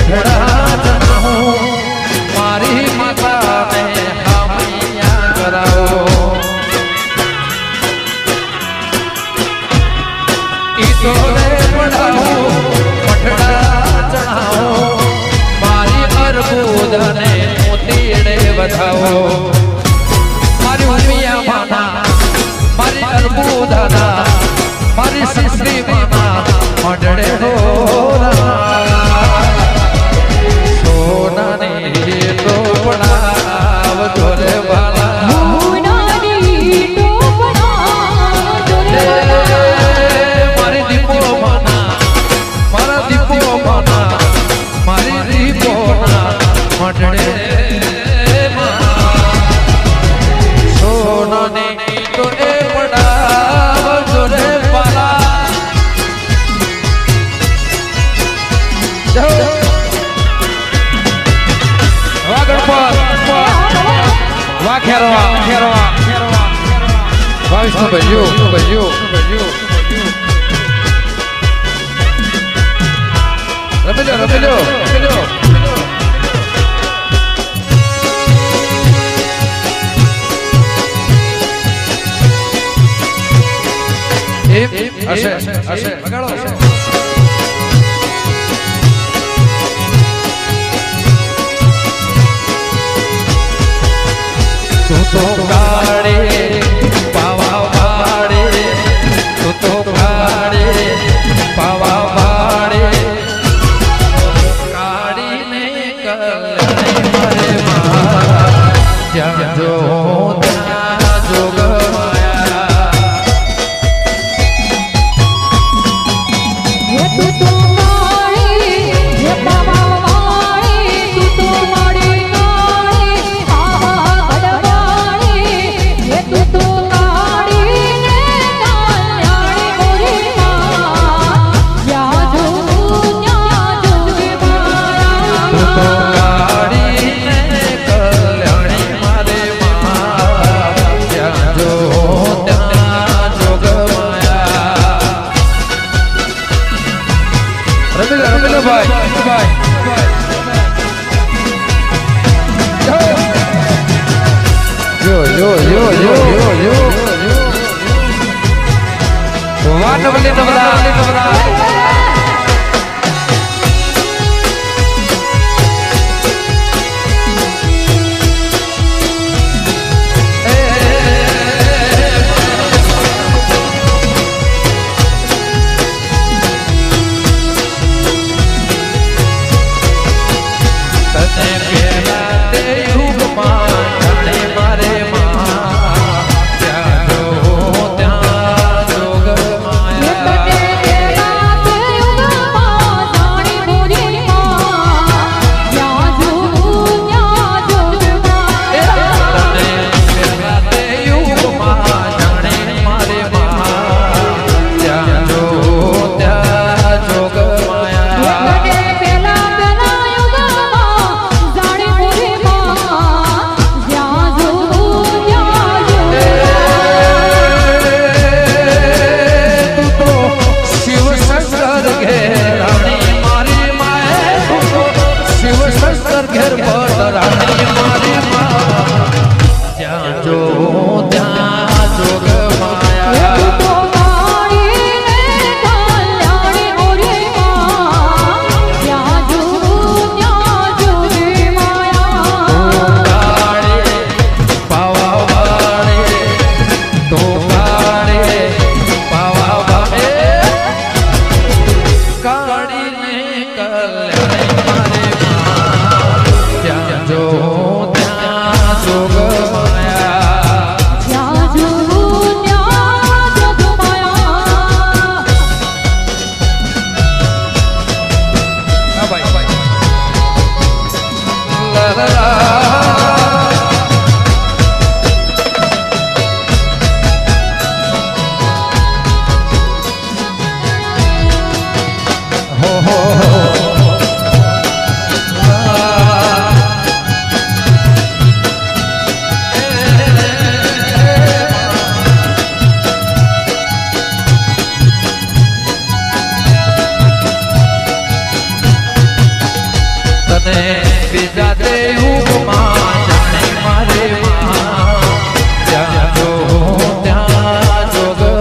થોડા જણાવો મારી માતાને હામૈયા કરાવો ઈશ્વરે પડાવો મઠડા ચણાવો મારી અર્બુદને મોતીડે વધાવો મારી ઉમિયા માના મારી અર્બુદના મારી શ્રી માના મઢડે સોનાની ટોપડા જોરે વાલા મારી દીપો માના મારા દીપો માના મારી દીપો ના મઢડે સોનાની ટોપડા જોરે વાલા તો કાળે પાવા વાળે તો કાળે પાવા વાળે કાળીને કલ્યાણે મારે માં જ્યાં જો ત્યાં જોગમાયા તું તો કાળે હે પાવા વાળે તું તો મારી તને બીજા દેવમાં જાણે મારે ત્યાં જો ત્યાં જોગ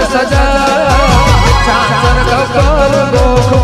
સજા ચાચર ગોખ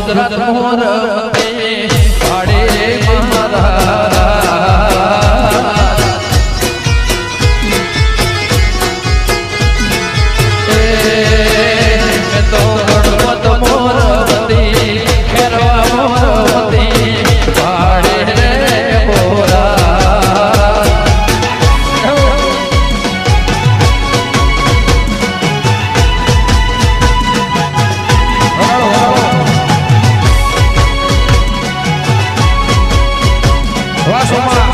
ગુજરાત મોર પાડે મારા તો ગણપત મોરવતી ખેરવા મોરવતી પાડે રે મોરા વાહ સોમા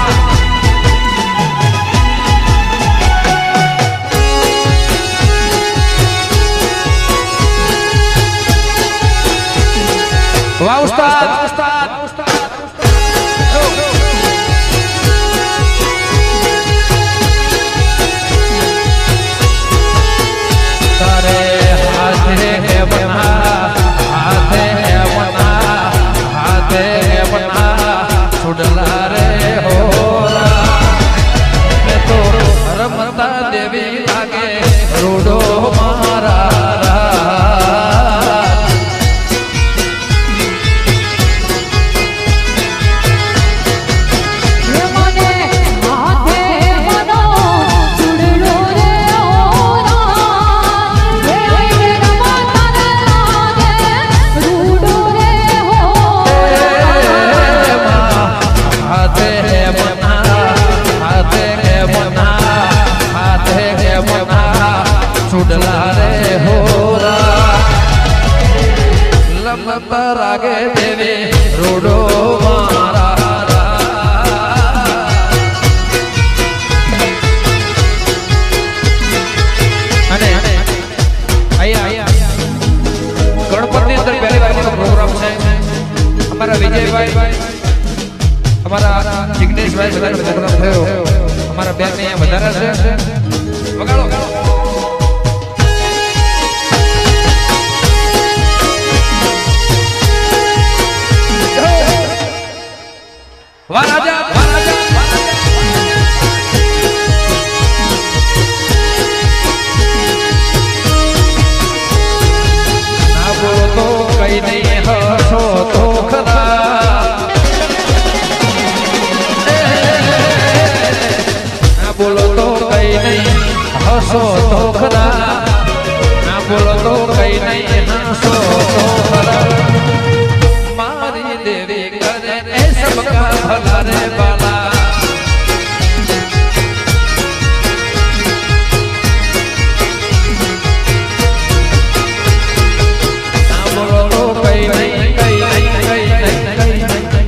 વાહ ઉસ્તાદ તારે હાથે હે બના હાથે હે બના હાથે હે બના છોડલા રે હોરા મે તો રમતા દેવી લાગે રોડો મારા છોડલા રે હોરા લંબા રાગે દેવે રોડો મારા અને અહીંયા ગણપતિ અંદર પહેલી વાર પ્રોગ્રામ છે અમારા વિજયભાઈ અમારા જિગ્નેશભાઈ બધાનો પ્રોગ્રામ થયો અમારા બેન અહીંયા વધારે છે વગાડો વાહ રાજા વાહ રાજા ના બોલો તો કઈ નહીં હસો તો ખરા ના બોલો તો કઈ નહીં હસો તો ખરા ના બોલો તો કઈ નહીં હસો તો ખરા મારી દેવી કરે એ સબકા ભલા રે બાલા ના બોલો તો કઈ નહીં કઈ નહીં કઈ નહીં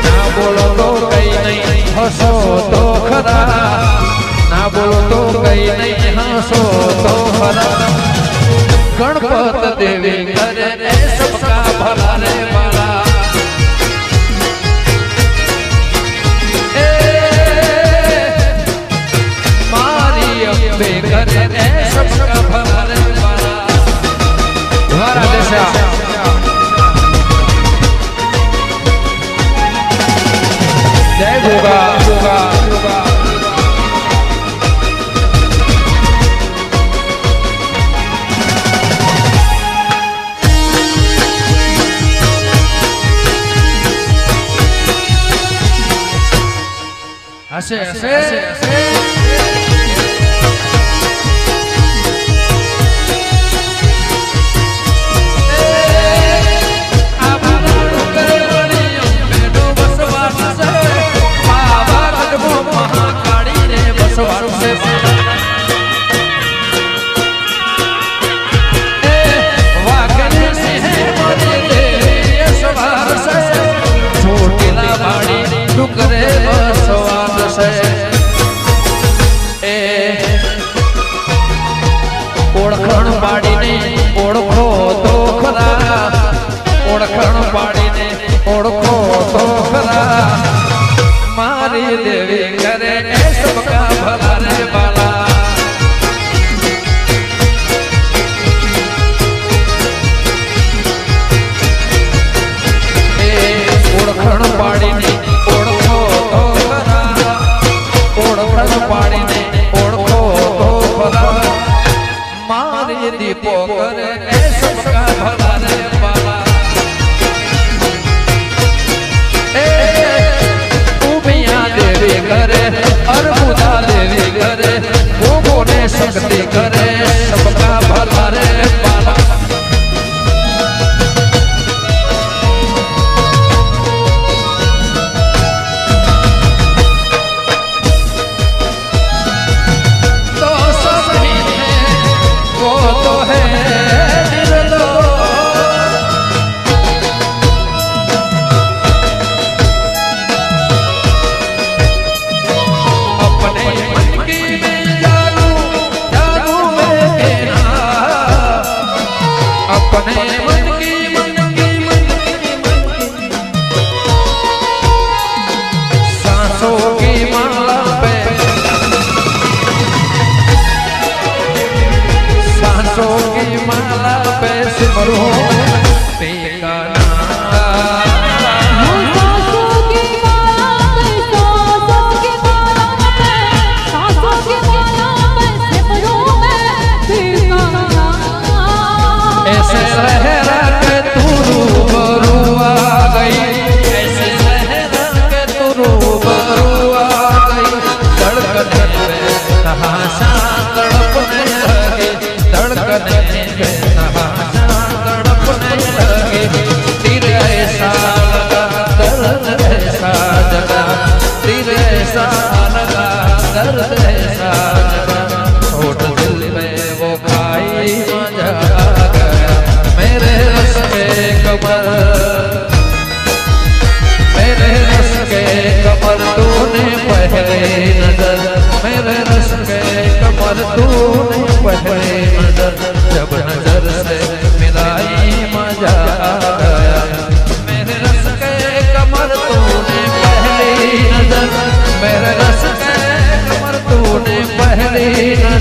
ના બોલો તો કઈ નહીં હસો તો ખરા ના બોલો તો કઈ નહીં હસો તો ખરા ગણપત દેવી કરે રે સબકા ભલા રે બાલા એ મારી અંબે કરે રે સબકા ભલા રે બાલા દ્વારા દેશા જય ગોગા ગોગા ગોગા હશે હશે ये दीपो करे ए सबका भला रे बाला ए उमिया देवी करे अर्बुदा देवी करे वो ने शक्ति करे सबका भला रे बाला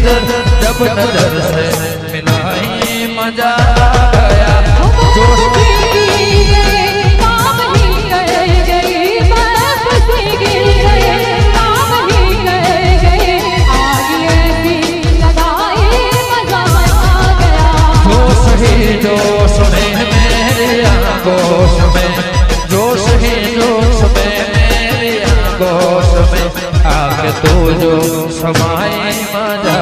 नजर से मिलाई मजा गया जोश जोश में मेरे आगोश में जोश ही जोश में मेरे आगोश में आगे तो जो समाई मजा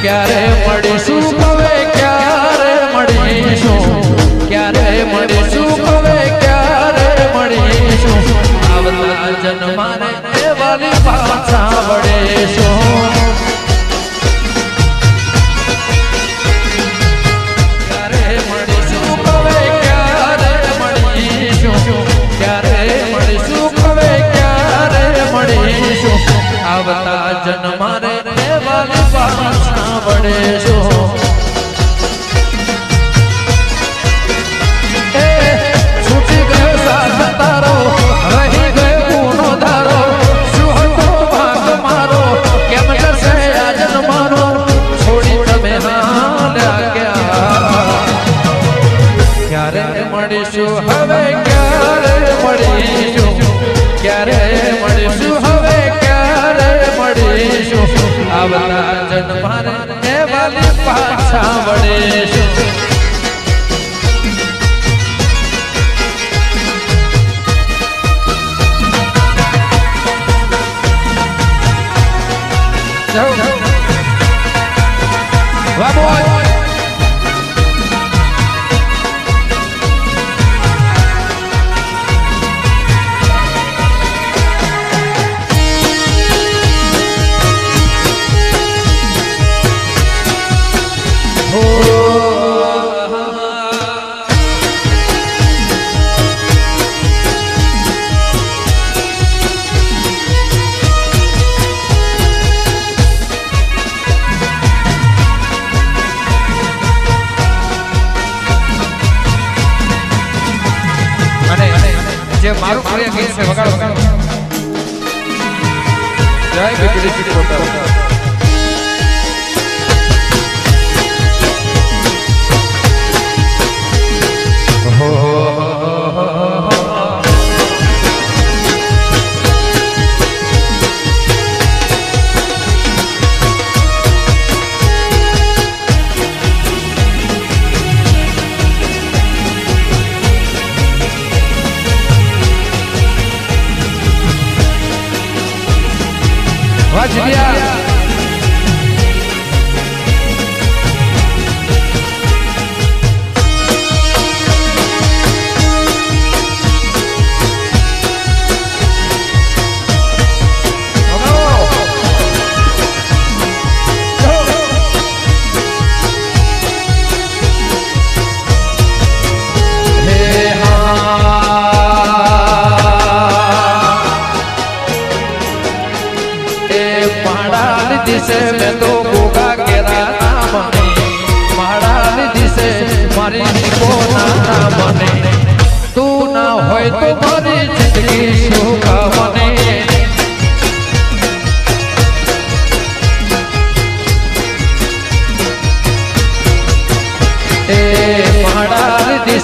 क्यारे मळीशुं कवे क्यारे मळीशुं क्यारे मळीशुं कवे क्यारे मळीशुं आवता जन्माने ए वाली पाछा वळीशुं क्यारे मळीशुं कवे क्यारे मळीशुं क्यारे मळीशुं कवे क्यारे मळीशुं आवता जन्माने ए वाली पाछा वळीशुं छूटी गयो साथ तारो रही गयो गुनो धारो શું હતો ભાગ મારો કેમ જશે આજન મારો છોડી તમે હાલ્યા ક્યારે મળીશું હવે ક્યારે મળીશું ક્યારે મળીશું હવે ક્યારે મળીશું આવતા જન્મારે એ વાલી પાછા વળીશું જે મારું પ્રિય ગીત છે વગાડો જય બીજળી ચિત્રોતર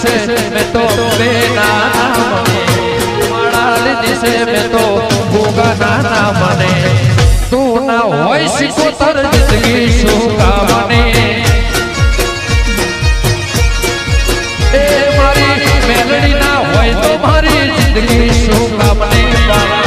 છે મેં તો બેના મને માળા લીધી છે મેં તો ભોગા નાના મને તું ના હોય શીખોતર જિંદગી શું કામને એ મારી મેલડી ના હોય તો મારી જિંદગી શું કામને બાળા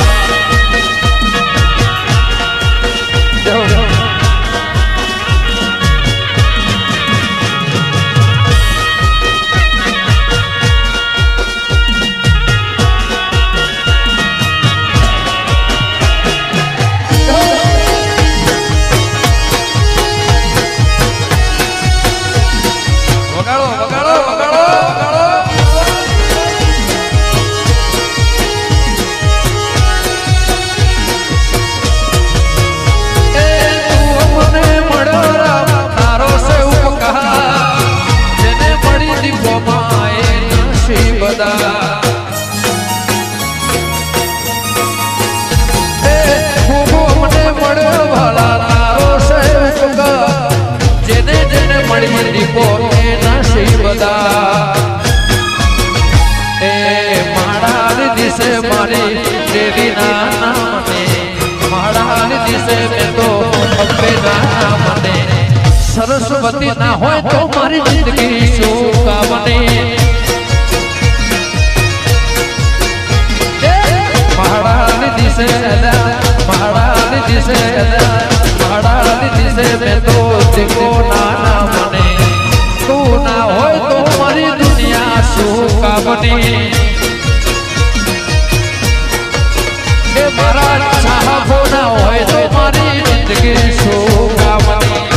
સરસ્વતી ના હોય તો મારી જિંદગી શું કામને મહારાણી દિશે મહારાણી દિશે મહારાણી દિશે મેં તો દીકો નાના મને તું ના હોય તો મારી દુનિયા શું કામની એ મારા સાહબો ના હોય તો મારી જિંદગી શું કામની